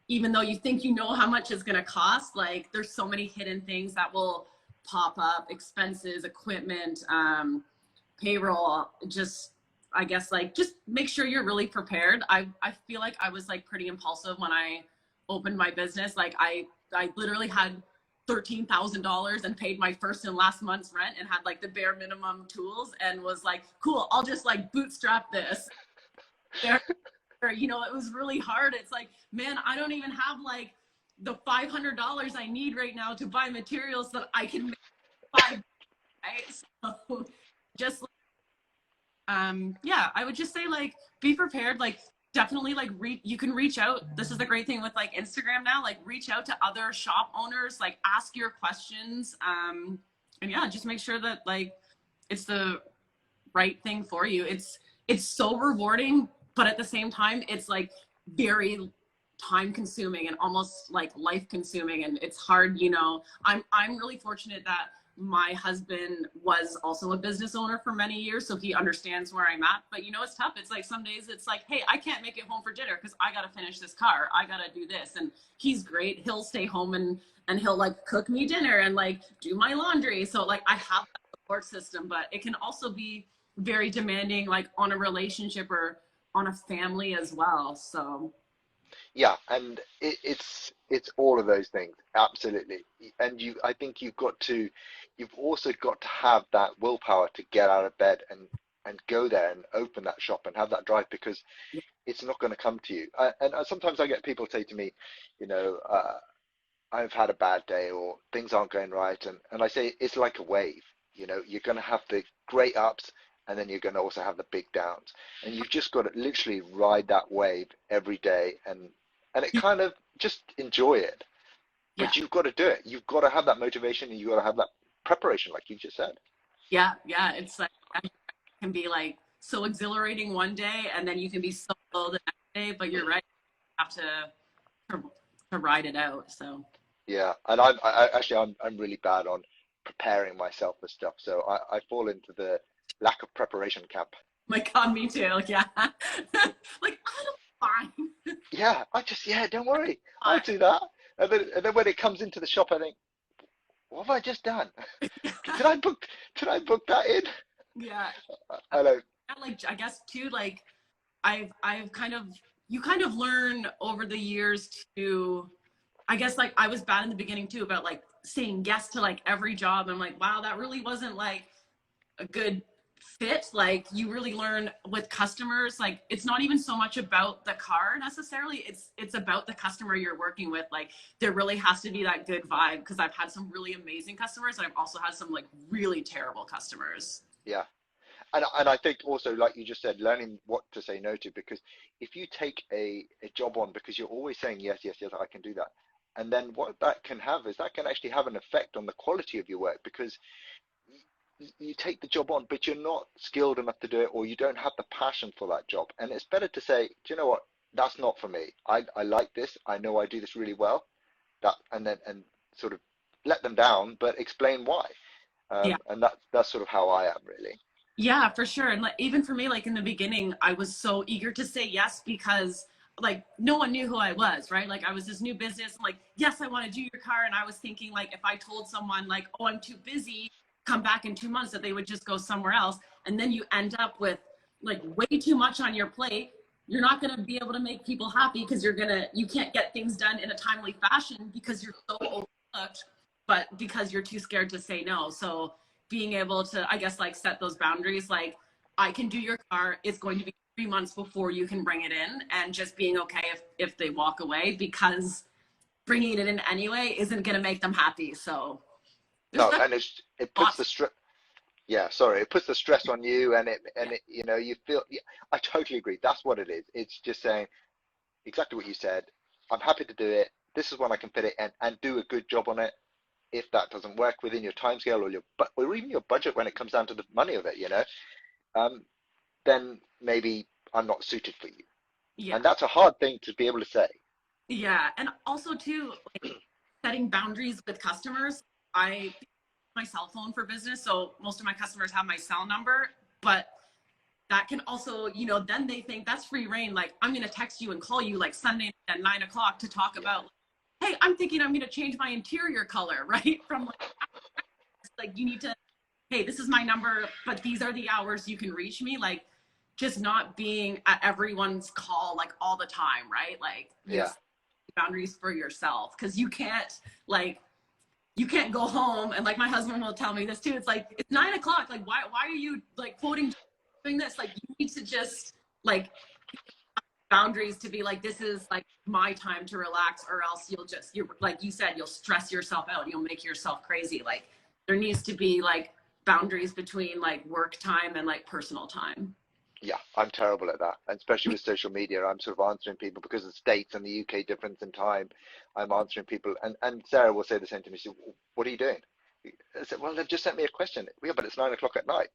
even though you think you know how much it's going to cost, like there's so many hidden things that will pop up: expenses, equipment, payroll. Just, I guess, like just make sure you're really prepared. I feel like I was like pretty impulsive when I opened my business. Like I literally had $13,000 and paid my first and last month's rent and had like the bare minimum tools and was like, cool, I'll just like bootstrap this. You know, it was really hard. It's like, man, I don't even have like the $500 I need right now to buy materials that I can make $5, right? So just yeah, I would just say like be prepared. Like definitely like you can reach out. This is the great thing with like Instagram now, like reach out to other shop owners, like ask your questions, and yeah, just make sure that like it's the right thing for you. It's so rewarding, but at the same time it's like very time consuming and almost like life consuming, and it's hard. You know, I'm really fortunate that my husband was also a business owner for many years, so he understands where I'm at. But you know, it's tough. It's like some days it's like, hey, I can't make it home for dinner because I got to finish this car, I got to do this. And he's great, he'll stay home and he'll like cook me dinner and like do my laundry. So like I have that support system, but it can also be very demanding, like on a relationship or on a family as well. So Yeah, and it's all of those things, absolutely. And I think you've also got to have that willpower to get out of bed and go there and open that shop and have that drive, because it's not going to come to you. And sometimes I get people say to me, you know, I've had a bad day or things aren't going right, and I say it's like a wave. You know, you're going to have the great ups, and then you're going to also have the big downs, and you've just got to literally ride that wave every day, and it kind of just enjoy it. But you've got to do it. You've got to have that motivation, and you've got to have that preparation, like you just said. yeah, it's like it can be like so exhilarating one day and then you can be so low the next day, but you're right, you have to ride it out. So Yeah, and I'm really bad on preparing myself for stuff, so I fall into the lack of preparation camp. my God, me too. Yeah. Like I'm fine. Yeah, don't worry, I'll do that. And then when it comes into the shop, I think, what have I just done? Did I book that in? Yeah. I know. Like I guess too, like I've kind of, you kind of learn over the years to, I guess like I was bad in the beginning too about like saying yes to like every job. I'm like, wow, that really wasn't like a good fit. Like you really learn with customers, like it's not even so much about the car necessarily, it's about the customer you're working with. Like there really has to be that good vibe, because I've had some really amazing customers and I've also had some like really terrible customers. Yeah. And I think also, like you just said, learning what to say no to, because if you take a job on because you're always saying yes, yes, yes, I can do that, and then what that can have is that can actually have an effect on the quality of your work, because you take the job on, but you're not skilled enough to do it, or you don't have the passion for that job. And it's better to say, do you know what? That's not for me. I like this. I know I do this really well. And sort of let them down, but explain why. Yeah. And that's sort of how I am, really. Yeah, for sure. And like even for me, like in the beginning, I was so eager to say yes because like no one knew who I was, right? Like I was this new business. I'm like, yes, I want to do your car. And I was thinking like, if I told someone like, oh, I'm too busy, come back in 2 months, that they would just go somewhere else. And then you end up with like way too much on your plate. You're not going to be able to make people happy because you can't get things done in a timely fashion because you're so overlooked, but because you're too scared to say no. So being able to, I guess, like set those boundaries, like I can do your car. It's going to be 3 months before you can bring it in, and just being okay if they walk away, because bringing it in anyway isn't going to make them happy. So no, and it puts the stress. Yeah, sorry, it puts the stress on you, and it you know, you feel. Yeah, I totally agree. That's what it is. It's just saying exactly what you said. I'm happy to do it. This is when I can fit it in and do a good job on it. If that doesn't work within your timescale or even your budget when it comes down to the money of it, you know, then maybe I'm not suited for you. Yeah. And that's a hard thing to be able to say. Yeah, and also too, like setting boundaries with customers. I use my cell phone for business, so most of my customers have my cell number, but that can also, you know, then they think that's free reign. Like I'm going to text you and call you like Sunday at 9 o'clock to talk about, hey, I'm thinking I'm going to change my interior color, right? From like you need to, hey, this is my number, but these are the hours you can reach me. Like just not being at everyone's call like all the time, right? Like Yeah. Boundaries for yourself, because you can't go home and like my husband will tell me this too. It's like it's 9 o'clock. Like why are you like quoting doing this? Like you need to just like boundaries to be like, this is like my time to relax, or else you're like you said, you'll stress yourself out. You'll make yourself crazy. Like there needs to be like boundaries between like work time and like personal time. Yeah, I'm terrible at that, and especially with social media. I'm sort of answering people because of the States and the UK difference in time. I'm answering people, and Sarah will say the same to me. She said, "What are you doing?" I said, "Well, they've just sent me a question." Yeah, but it's 9 o'clock at night,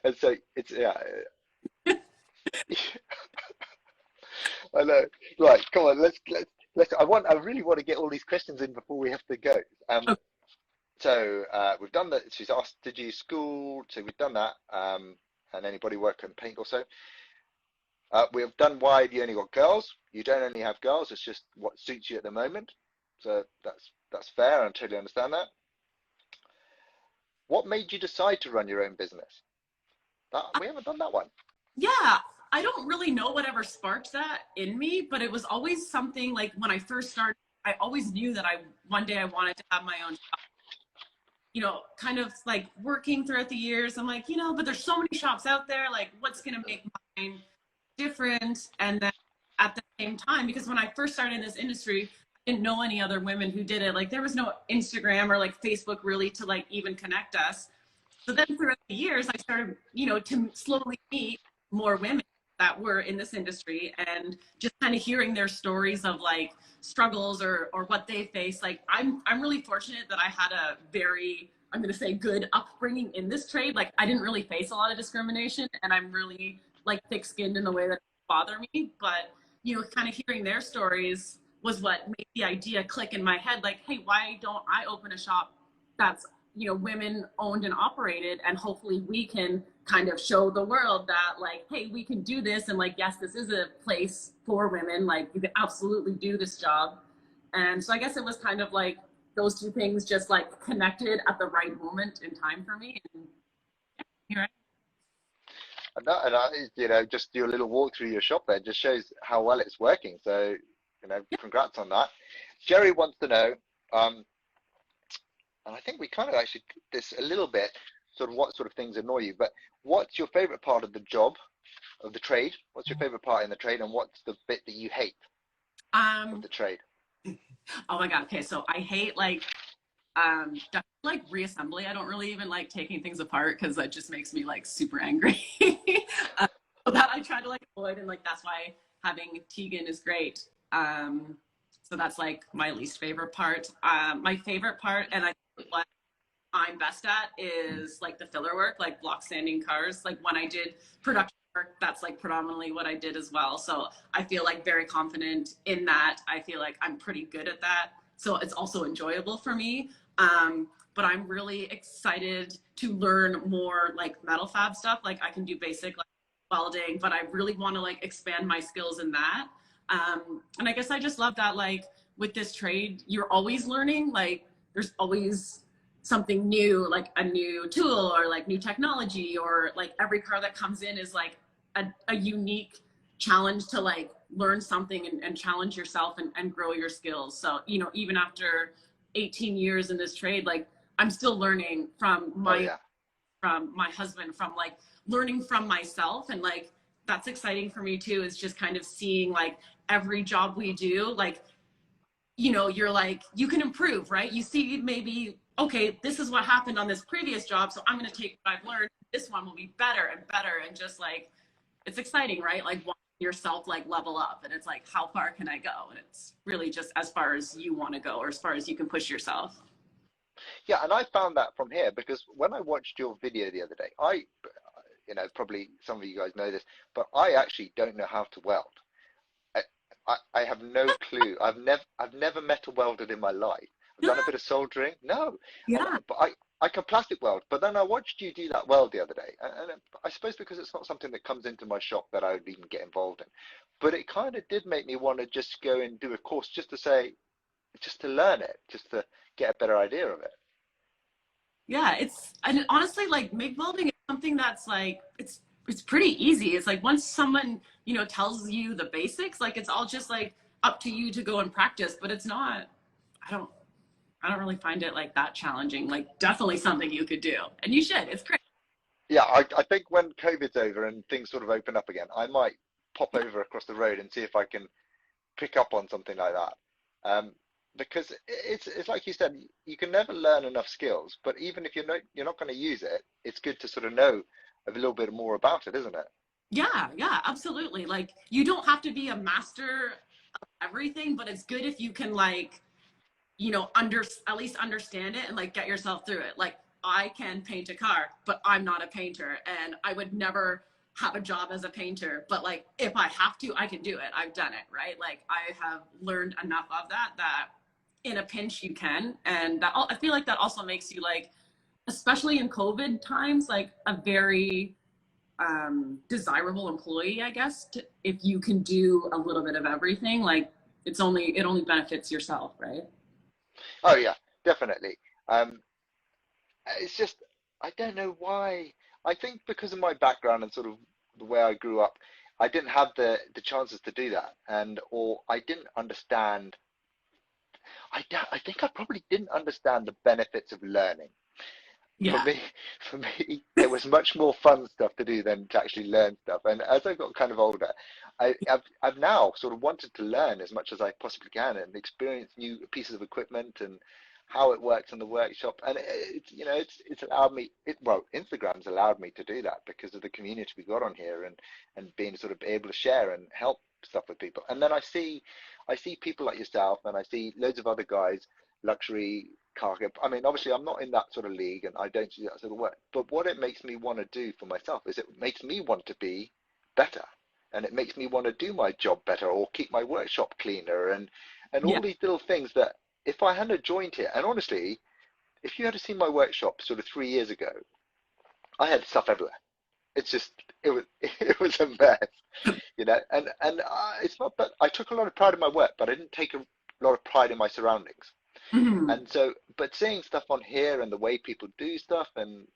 and so it's yeah. I know. Right, come on. Let's. I really want to get all these questions in before we have to go. So we've done that. She's asked, "Did you school?" So we've done that. And anybody work in paint also. We've done why have you only got girls. You don't only have girls, it's just what suits you at the moment. So that's fair, and I totally understand that. What made you decide to run your own business? We haven't done that one. Yeah, I don't really know whatever sparked that in me, but it was always something like when I first started, I always knew that one day I wanted to have my own shop. You know, kind of like working throughout the years, I'm like, you know, but there's so many shops out there, like what's going to make mine different? And then at the same time, because when I first started in this industry, I didn't know any other women who did it. Like there was no Instagram or like Facebook really to like even connect us. So then throughout the years, I started, you know, to slowly meet more women that were in this industry, and just kind of hearing their stories of like struggles or what they face. Like I'm really fortunate that I had a very, I'm going to say, good upbringing in this trade. Like I didn't really face a lot of discrimination, and I'm really like thick-skinned in the way that it bother me. But you know, kind of hearing their stories was what made the idea click in my head. Like, hey, why don't I open a shop that's, you know, women owned and operated, and hopefully we can kind of show the world that like, hey, we can do this, and like, yes, this is a place for women, like you can absolutely do this job. And so I guess it was kind of like those two things just like connected at the right moment in time for me. And here And you know, just do a little walk through your shop there just shows how well it's working. So, you know, congrats on that. Jerry wants to know, and I think we kind of actually did this a little bit, sort of what sort of things annoy you, but what's your favorite part of the job, of the trade? What's your favorite part in the trade, and what's the bit that you hate of the trade? Oh my God. Okay. So I hate like reassembly. I don't really even like taking things apart because that just makes me like super angry. So that I try to like avoid, and like that's why having Tegan is great. So that's like my least favorite part. My favorite part, and I think what I'm best at, is like the filler work, like block sanding cars. Like when I did production work, that's like predominantly what I did as well. So I feel like very confident in that. I feel like I'm pretty good at that. So it's also enjoyable for me. But I'm really excited to learn more like metal fab stuff. Like I can do basic like welding, but I really want to like expand my skills in that. And I guess I just love that, like, with this trade, you're always learning. Like, there's always something new, like a new tool or like new technology, or like every car that comes in is like a unique challenge to like learn something and challenge yourself and grow your skills. So, you know, even after 18 years in this trade, like I'm still learning from my husband, from like learning from myself. And like, that's exciting for me too, is just kind of seeing like every job we do, like, you know, you're like, you can improve, right? You see maybe, okay, this is what happened on this previous job, so I'm going to take what I've learned. This one will be better and better. And just like, it's exciting, right? Like watching yourself like level up, and it's like, how far can I go? And it's really just as far as you want to go, or as far as you can push yourself. Yeah, and I found that from here because when I watched your video the other day, you know, probably some of you guys know this, but I actually don't know how to weld. I, I have no clue. I've never met a welder in my life. I've done a bit of soldering. No, Yeah. but I can plastic weld. But then I watched you do that weld the other day, and I suppose because it's not something that comes into my shop that I would even get involved in. But it kind of did make me want to just go and do a course just to say, just to learn it, just to get a better idea of it. Yeah, it's, and honestly, like MIG welding is something that's like, it's pretty easy. It's like once someone, you know, tells you the basics, like it's all just like up to you to go and practice. But it's not, I don't I don't really find it like that challenging. Like definitely something you could do, and you should. It's great. Yeah, I think when COVID's over and things sort of open up again, I might pop over across the road and see if I can pick up on something like that. Because it's like you said, you can never learn enough skills, but even if you're not going to use it, it's good to sort of know a little bit more about it, isn't it? Yeah, yeah, absolutely. Like you don't have to be a master of everything, but it's good if you can like, you know, at least understand it and like get yourself through it. Like I can paint a car, but I'm not a painter, and I would never have a job as a painter. But like if I have to, I can do it. I've done it, right? Like I have learned enough of that in a pinch you can, and that I feel like that also makes you like, especially in COVID times, like a very desirable employee, I guess, if you can do a little bit of everything. Like it only benefits yourself, right? Oh yeah, definitely. Um, it's just I don't know why. I think because of my background and sort of the way I grew up, I didn't have the chances to do that, and or I didn't understand. I think I probably didn't understand the benefits of learning. For Yeah. me, for me, there was much more fun stuff to do than to actually learn stuff. And as I got kind of older, I've now sort of wanted to learn as much as I possibly can and experience new pieces of equipment and how it works in the workshop. And it's you know it's allowed me well, Instagram's allowed me to do that because of the community we got on here and being sort of able to share and help stuff with people. And then I see people like yourself and I see loads of other guys, luxury cargo. I mean, obviously, I'm not in that sort of league and I don't do that sort of work. But what it makes me want to do for myself is it makes me want to be better, and it makes me want to do my job better or keep my workshop cleaner and Yeah. all these little things that if I hadn't joined here, and honestly, if you had seen my workshop sort of 3 years ago, I had stuff everywhere. It's just it was it was a mess, you know. And it's not that I took a lot of pride in my work, but I didn't take a lot of pride in my surroundings. Mhm. And so, but seeing stuff on here and the way people do stuff and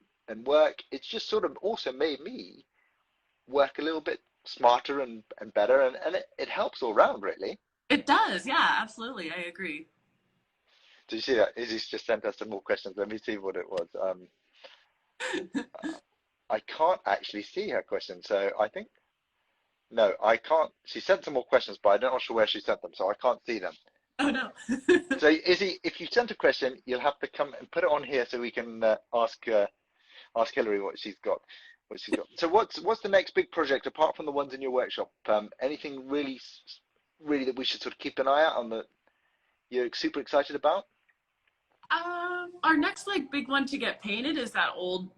work, it's just sort of also made me work a little bit smarter and better, and it helps all round, really. It does. Yeah, absolutely. I agree. Did you see that? Izzy's just sent us some more questions. Let me see what it was. I can't actually see her question, so I think no, I can't. She sent some more questions, but I'm not sure where she sent them, so I can't see them. Oh no. So, Izzy, if you sent a question, you'll have to come and put it on here so we can ask Hilary what she's got. What she's got. So what's the next big project apart from the ones in your workshop? Anything really that we should sort of keep an eye out on that you're super excited about? Our next like big one to get painted is that old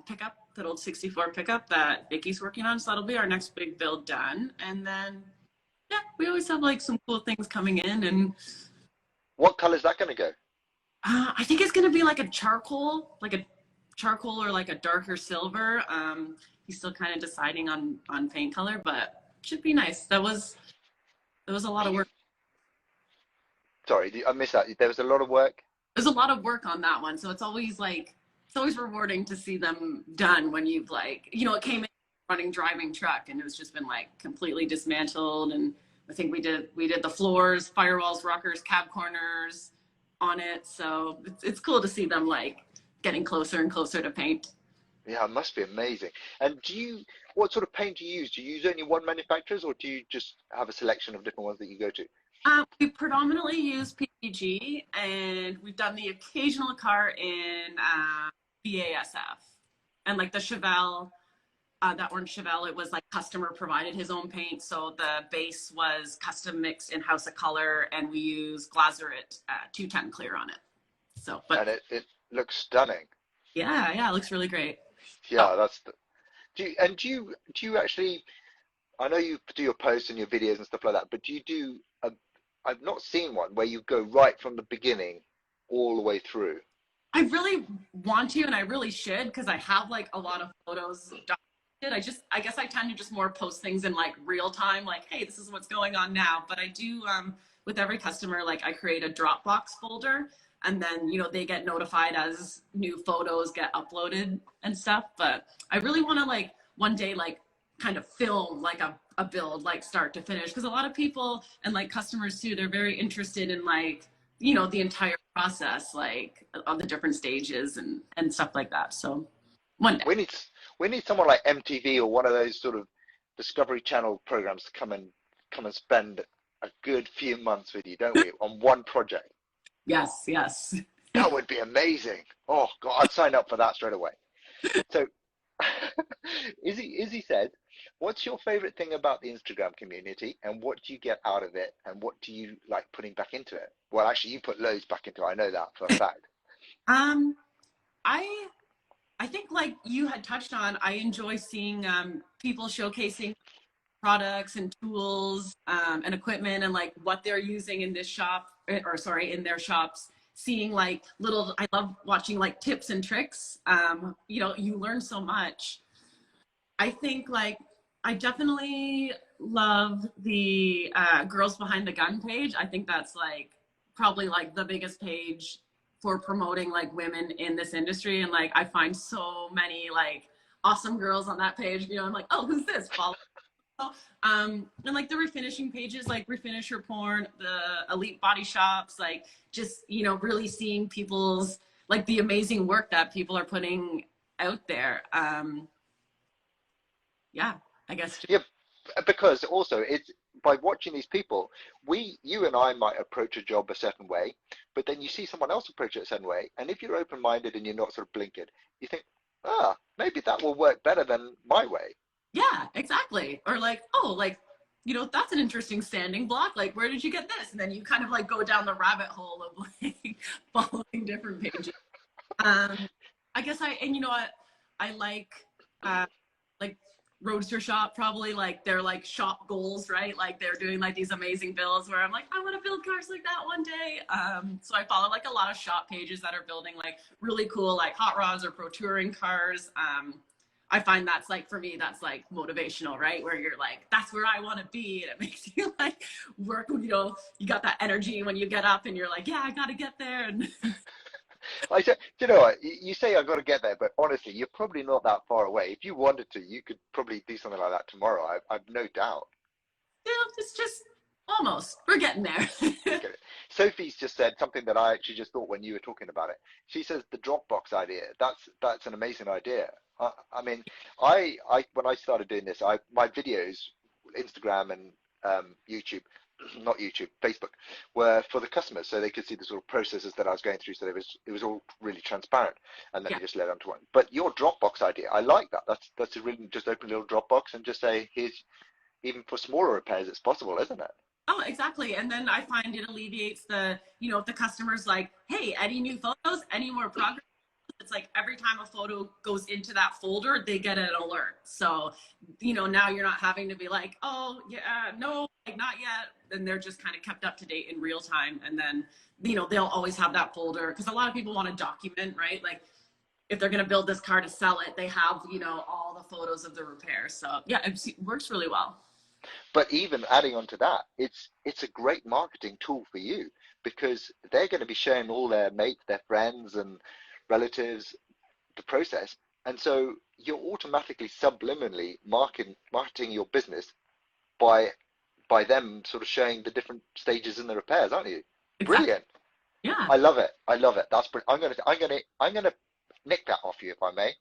pickup, that old '64 pickup that Vicky's working on. So that'll be our next big build done. And then yeah, we always have like some cool things coming in, and What color is that going to go? I think it's gonna be like a charcoal or like a darker silver. He's still kind of deciding on paint color, but should be nice. That was There was a lot of work. Sorry, I missed that. There was a lot of work. There's a lot of work on that one. So it's always rewarding to see them done when you've like, it came in running driving truck and it's just been like completely dismantled. And I think we did the floors, firewalls, rockers, cab corners on it. So it's cool to see them like getting closer and closer to paint. Yeah, it must be amazing. And what sort of paint do you use? Do you use only one manufacturer's, or do you just have a selection of different ones that you go to? We predominantly use PPG, and we've done the occasional car in BASF. And like the Chevelle, that orange Chevelle, it was like customer provided his own paint. So the base was custom mixed in-house of color, and we use Glazerite 210 clear on it. So, but And it looks stunning. yeah, it looks really great. Yeah, do you actually, I know you do your posts and your videos and stuff like that, but do you do I've not seen one where you go right from the beginning all the way through. I really want to, and I really should, because I have like a lot of photos documented. I guess I tend to just more post things in like real time, like, hey, this is what's going on now. But I do, with every customer, like I create a Dropbox folder, and then, they get notified as new photos get uploaded and stuff. But I really want to like one day, like kind of film like a build, like start to finish. Because a lot of people and like customers too, they're very interested in like, the entire process, like of the different stages and stuff like that. So one day. We need someone like MTV or one of those sort of Discovery Channel programs to come and spend a good few months with you, don't we, on one project? Yes. That would be amazing. Oh God, I'd sign up for that straight away. So Izzy said, what's your favorite thing about the Instagram community, and what do you get out of it, and what do you like putting back into it? Well, actually, you put loads back into it. I know that for a fact. I think like you had touched on, I enjoy seeing people showcasing products and tools and equipment and like what they're using in this shop, in their shops. Seeing like I love watching like tips and tricks. You learn so much. I think like I definitely love the Girls Behind the Gun page. I think that's like probably like the biggest page for promoting like women in this industry. And like I find so many like awesome girls on that page. I'm like, oh, who's this? Follow. And like the refinishing pages, like Refinish Your Porn, the Elite Body Shops, like just really seeing people's like the amazing work that people are putting out there. Yeah, I guess. Yeah, because also it's by watching these people, you and I might approach a job a certain way, but then you see someone else approach it a certain way, and if you're open-minded and you're not sort of blinkered, you think, maybe that will work better than my way. Yeah, exactly. Or like, oh, like, that's an interesting standing block. Like, where did you get this? And then you kind of like go down the rabbit hole of like following different pages. I guess I like Roadster Shop, probably like their like shop goals, right? Like they're doing like these amazing builds where I'm like, I want to build cars like that one day. So I follow like a lot of shop pages that are building like really cool like hot rods or pro touring cars. I find that's like, for me, that's like motivational, right? Where you're like, that's where I want to be. And it makes you like work, you got that energy when you get up and you're like, yeah, I got to get there. And you know what? You say I've got to get there, but honestly, you're probably not that far away. If you wanted to, you could probably do something like that tomorrow. I've no doubt. It's just almost, we're getting there. Okay. Sophie's just said something that I actually just thought when you were talking about it. She says the Dropbox idea. That's an amazing idea. I mean, when I started doing this, my videos, Instagram and YouTube, not YouTube, Facebook, were for the customers, so they could see the sort of processes that I was going through. So it was all really transparent, and then it just led on to one. But your Dropbox idea, I like that. That's a really just open a little Dropbox and just say, here's, even for smaller repairs, it's possible, isn't it? Oh, exactly. And then I find it alleviates the, if the customer's like, hey, any new photos, any more progress? It's like every time a photo goes into that folder, they get an alert. So, now you're not having to be like, oh, yeah, no, like not yet. And they're just kind of kept up to date in real time. And then, they'll always have that folder because a lot of people want to document, right? Like if they're going to build this car to sell it, they have, all the photos of the repair. So yeah, it works really well. But even adding on to that, it's a great marketing tool for you, because they're going to be sharing all their mates, their friends and relatives, the process. And so you're automatically subliminally marketing your business by them sort of showing the different stages in the repairs, aren't you? Exactly. Brilliant. Yeah. I love it. I love it. That's brilliant. I'm gonna nick that off you, if I may.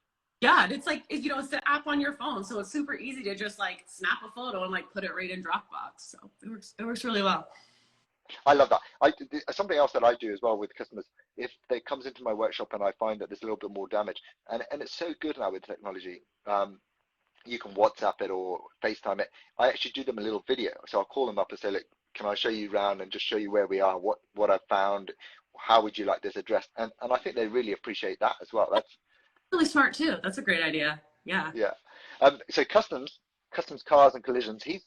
Yeah, and it's like, you know, it's the app on your phone, so it's super easy to just like snap a photo and like put it right in Dropbox. So it works really well. I love that. Something else that I do as well with customers, if they comes into my workshop and I find that there's a little bit more damage, and it's so good now with technology. You can WhatsApp it or FaceTime it. I actually do them a little video. So I'll call them up and say, look, can I show you around and just show you where we are, what I've found, how would you like this addressed? And I think they really appreciate that as well. That's Really smart too. That's a great idea. Yeah. yeah. So customs cars and collisions. He's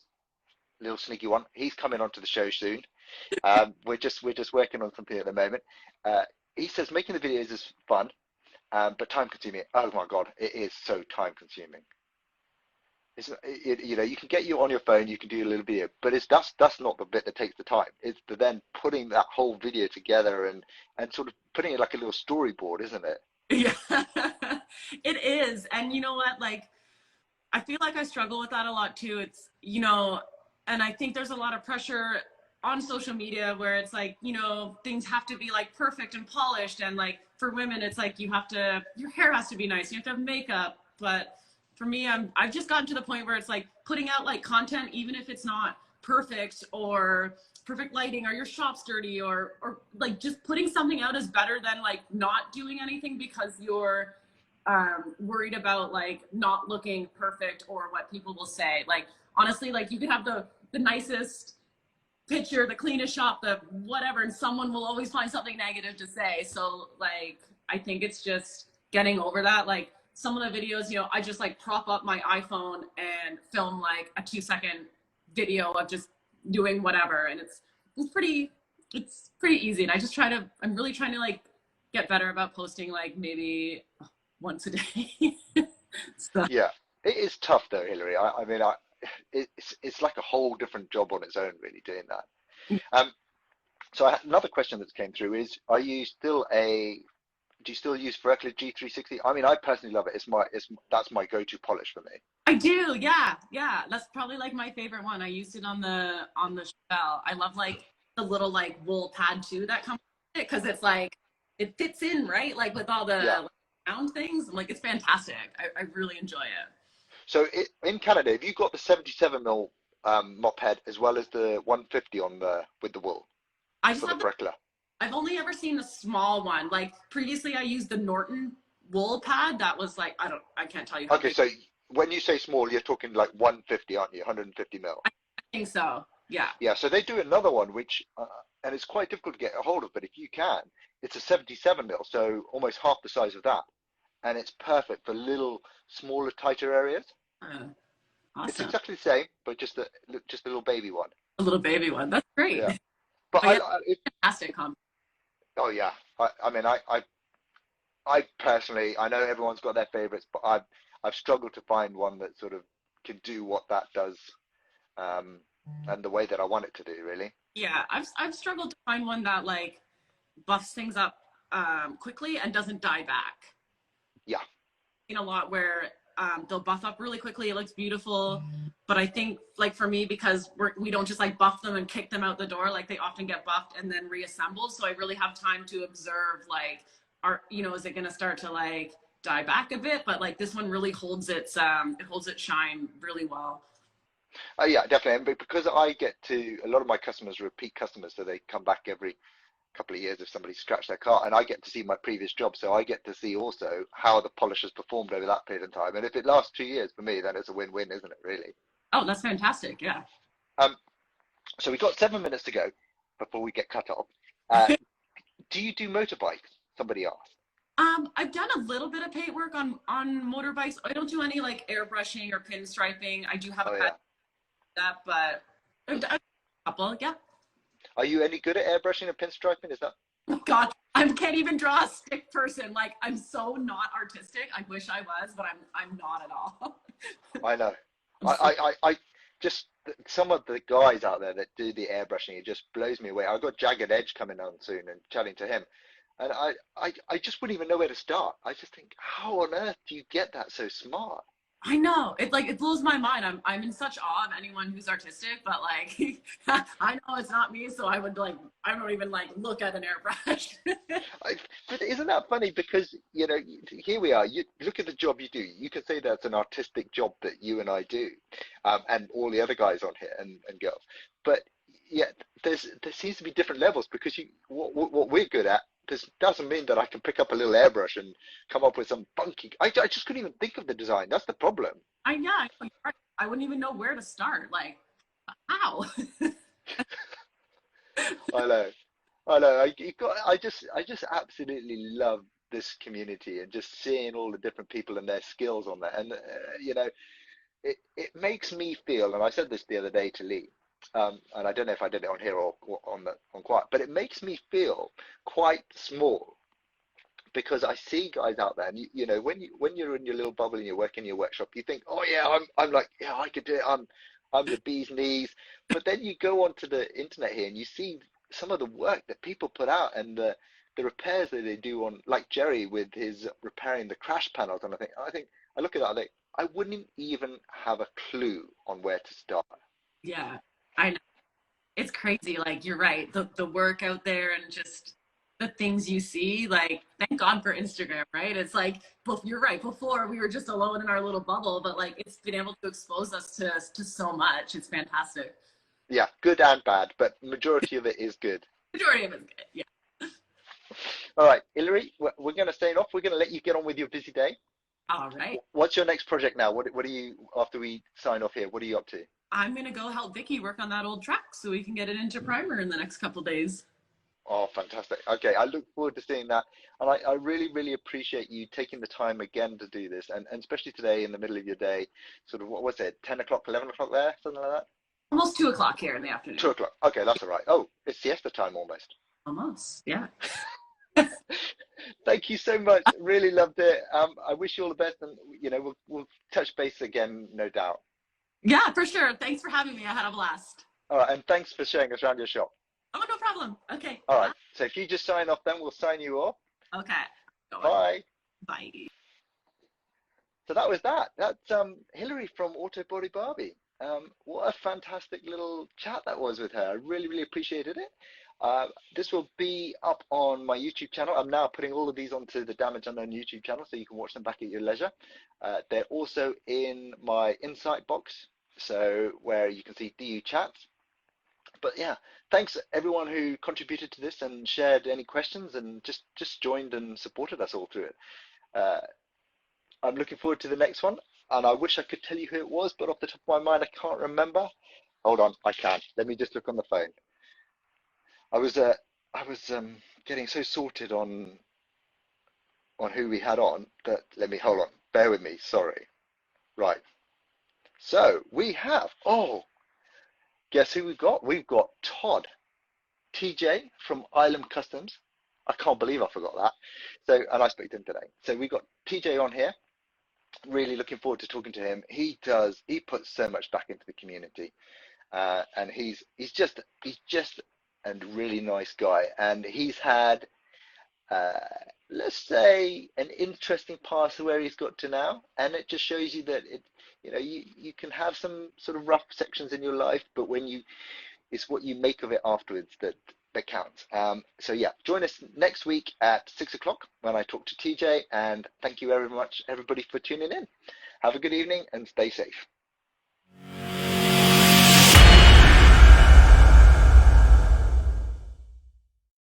a little sneaky one. He's coming onto the show soon. We're just working on something at the moment. He says making the videos is fun, but time consuming. Oh my God, it is so time consuming. You know, you can get you on your phone, you can do a little video, but that's not the bit that takes the time. It's the then putting that whole video together and sort of putting it like a little storyboard, isn't it? Yeah, it is. And you know what? Like, I feel like I struggle with that a lot too. It's, you know, and I think there's a lot of pressure on social media where it's like, you know, things have to be like perfect and polished. And like for women, it's like your hair has to be nice. You have to have makeup. But for me, I've just gotten to the point where it's like putting out like content, even if it's not perfect or perfect lighting or your shop's dirty or like just putting something out is better than like not doing anything because you're worried about like not looking perfect or what people will say. Like honestly, like you could have the nicest picture, the cleanest shop, the whatever, and someone will always find something negative to say. So like I think it's just getting over that. Like some of the videos, you know, I just like prop up my iPhone and film like a 2-second video of just doing whatever, and it's pretty easy. And I'm really trying to like get better about posting like maybe once a day. So. Yeah, it is tough though, Hilary. I mean, it's like a whole different job on its own, really, doing that. So another question that came through is, do you still use Verkla G360? I mean, I personally love it. That's my go-to polish for me. I do, yeah. That's probably like my favorite one. I used it on the shell. I love like the little like wool pad too that comes with it because it's like it fits in right, like with all the like, round things. I'm like, it's fantastic. I really enjoy it. So in Canada, have you got the 77mm mop head as well as the 150 with the wool? I just for have the Verkla. I've only ever seen the small one. Like previously I used the Norton wool pad. That was like, I can't tell you. Okay, so when you say small, you're talking like 150, aren't you? 150 mil. I think so. Yeah. Yeah. So they do another one, which, and it's quite difficult to get a hold of, but if you can, it's a 77 mil. So almost half the size of that. And it's perfect for little smaller, tighter areas. Awesome. It's exactly the same, but just a little baby one. A little baby one. That's great. Yeah. But it's fantastic. Oh yeah. I mean, I personally, I know everyone's got their favorites, but I've struggled to find one that sort of can do what that does, and the way that I want it to do, really. Yeah, I've struggled to find one that like buffs things up quickly and doesn't die back. Yeah. In a lot where they'll buff up really quickly, it looks beautiful, but I think like for me, because we don't just like buff them and kick them out the door, like they often get buffed and then reassembled, so I really have time to observe like, is it going to start to like die back a bit? But like this one really holds its shine really well. Yeah, definitely. And because a lot of my customers are repeat customers, so they come back every couple of years if somebody scratched their car, and I get to see my previous job, so I get to see also how the polish has performed over that period of time. And if it lasts 2 years, for me, then it's a win-win, isn't it, really? Oh, that's fantastic. Yeah. So we've got 7 minutes to go before we get cut off. Do you do motorbikes? Somebody asked. I've done a little bit of paint work on motorbikes. I don't do any like airbrushing or pinstriping. I do have that, but I've done a couple. Yeah. Are you any good at airbrushing and pinstriping? Is that? Oh God, I can't even draw a stick person. Like I'm so not artistic. I wish I was, but I'm not at all. I know. just some of the guys out there that do the airbrushing, it just blows me away. I've got Jagged Edge coming on soon and chatting to him, and I just wouldn't even know where to start. I just think, how on earth do you get that so smart? I know. It like it blows my mind. I'm in such awe of anyone who's artistic, but like I know it's not me, so I don't even like look at an airbrush. But isn't that funny? Because you know, here we are. You look at the job you do. You can say that's an artistic job that you and I do, and all the other guys on here and girls. But yeah, there seems to be different levels because what we're good at. This doesn't mean that I can pick up a little airbrush and come up with some funky. I just couldn't even think of the design. That's the problem. I wouldn't even know where to start. Like, how? I know. I just absolutely love this community and just seeing all the different people and their skills on that. And you know, it makes me feel. And I said this the other day to Lee. And I don't know if I did it on here or on quiet, but it makes me feel quite small because I see guys out there, and you know, when you're in your little bubble and you're working in your workshop, you think, oh yeah, I'm like, yeah, I could do it. I'm the bee's knees. But then you go onto the internet here and you see some of the work that people put out and the repairs that they do on, like Jerry with his repairing the crash panels. And I look at that, I think I wouldn't even have a clue on where to start. Yeah, I know. It's crazy. Like, you're right. The work out there and just the things you see, like, thank God for Instagram, right? It's like, you're right. Before we were just alone in our little bubble, but like, it's been able to expose us to so much. It's fantastic. Yeah, good and bad, but majority of it is good. Majority of it's good. Yeah. All right, Hilary, we're going to sign off. We're going to let you get on with your busy day. All right. What's your next project now? What are you, after we sign off here, what are you up to? I'm going to go help Vicki work on that old track so we can get it into primer in the next couple days. Oh, fantastic. Okay, I look forward to seeing that. And I really, really appreciate you taking the time again to do this. And especially today in the middle of your day, sort of, what was it, 10 o'clock, 11 o'clock there, something like that? Almost 2 o'clock here in the afternoon. 2 o'clock. Okay, that's all right. Oh, it's siesta time almost. Almost, yeah. Thank you so much. Really loved it. I wish you all the best. And, you know, we'll touch base again, no doubt. Yeah, for sure. Thanks for having me. I had a blast. All right, and thanks for showing us around your shop. Oh, no problem. Okay. All right, so if you just sign off, then we'll sign you off. Okay. Bye. Bye. So that was that. That's Hilary from Autobodybarbie. What a fantastic little chat that was with her. I really, really appreciated it. This will be up on my YouTube channel. I'm now putting all of these onto the Damage Unknown YouTube channel so you can watch them back at your leisure. They're also in my insight box, so where you can see DU chats. But yeah, thanks everyone who contributed to this and shared any questions and just joined and supported us all through it. I'm looking forward to the next one, and I wish I could tell you who it was, but off the top of my mind, I can't remember. Hold on, I can. Let me just look on the phone. I was getting so sorted on who we had on that, hold on, bear with me, sorry. Right. So we have, guess who we've got? We've got Todd, TJ from Island Customs. I can't believe I forgot that. So, and I spoke to him today. So we got TJ on here. Really looking forward to talking to him. He puts so much back into the community, and he's just a really nice guy. And he's had, let's say, an interesting past to where he's got to now. And it just shows you that you can have some sort of rough sections in your life, but it's what you make of it afterwards that counts. So yeah, join us next week at 6 o'clock when I talk to TJ, and thank you very much everybody for tuning in. Have a good evening and stay safe.